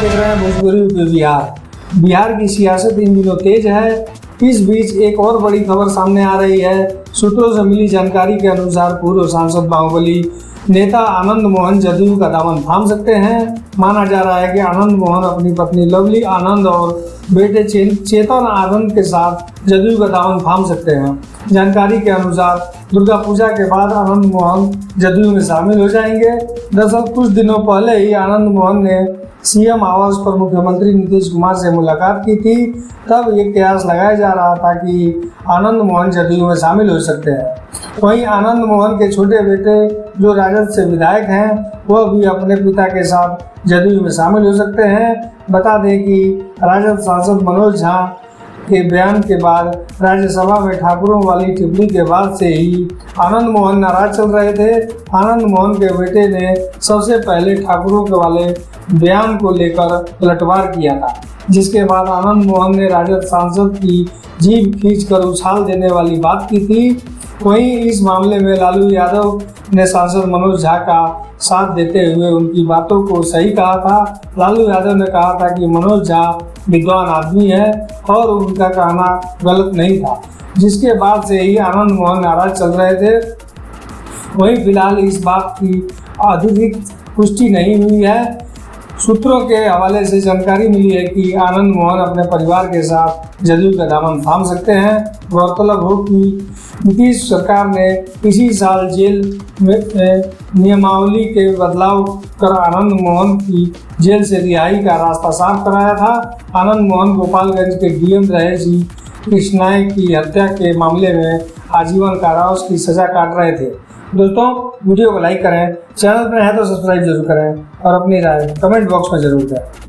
देख रहे हैं भोजपुरी यूपी बिहार। बिहार की सियासत इन दिनों तेज है। इस बीच एक और बड़ी खबर सामने आ रही है। सूत्रों से मिली जानकारी के अनुसार पूर्व सांसद बाहुबली नेता आनंद मोहन जदयू का दामन थाम सकते हैं। माना जा रहा है कि आनंद मोहन अपनी पत्नी लवली आनंद और बेटे चेतन आनंद के साथ जदयू का दामन थाम सकते हैं। जानकारी के अनुसार दुर्गा पूजा के बाद आनंद मोहन जदयू में शामिल हो जाएंगे। दरअसल कुछ दिनों पहले ही आनंद मोहन ने सीएम आवास पर मुख्यमंत्री नीतीश कुमार से मुलाकात की थी। तब ये कयास लगाया जा रहा था कि आनंद मोहन जदयू में शामिल हो सकते हैं। वहीं आनंद मोहन के छोटे बेटे जो राजद से विधायक हैं वह भी अपने पिता के साथ जदयू में शामिल हो सकते हैं। बता दें कि राजद सांसद मनोज झा के बयान के बाद राज्यसभा में ठाकुरों वाली टिप्पणी के बाद से ही आनंद मोहन नाराज चल रहे थे। आनंद मोहन के बेटे ने सबसे पहले ठाकुरों के वाले बयान को लेकर पलटवार किया था, जिसके बाद आनंद मोहन ने राजद सांसद की जीभ खींचकर उछाल देने वाली बात की थी। वहीं इस मामले में लालू यादव ने सांसद मनोज झा का साथ देते हुए उनकी बातों को सही कहा था। लालू यादव ने कहा था कि मनोज झा विद्वान आदमी है और उनका कहना गलत नहीं था, जिसके बाद से ही आनंद मोहन नाराज चल रहे थे। वहीं फिलहाल इस बात की अधिक पुष्टि नहीं हुई है। सूत्रों के हवाले से जानकारी मिली है कि आनंद मोहन अपने परिवार के साथ जदयू का दामन थाम सकते हैं। गौरतलब हो कि नीतीश सरकार ने इसी साल जेल में नियमावली के बदलाव कर आनंद मोहन की जेल से रिहाई का रास्ता साफ कराया था। आनंद मोहन गोपालगंज के डीएम रहे जी कृष्णाय की हत्या के मामले में आजीवन कारावास की सजा काट रहे थे। दोस्तों, वीडियो को लाइक करें, चैनल पर है तो सब्सक्राइब जरूर करें और अपनी राय कमेंट बॉक्स में जरूर दें।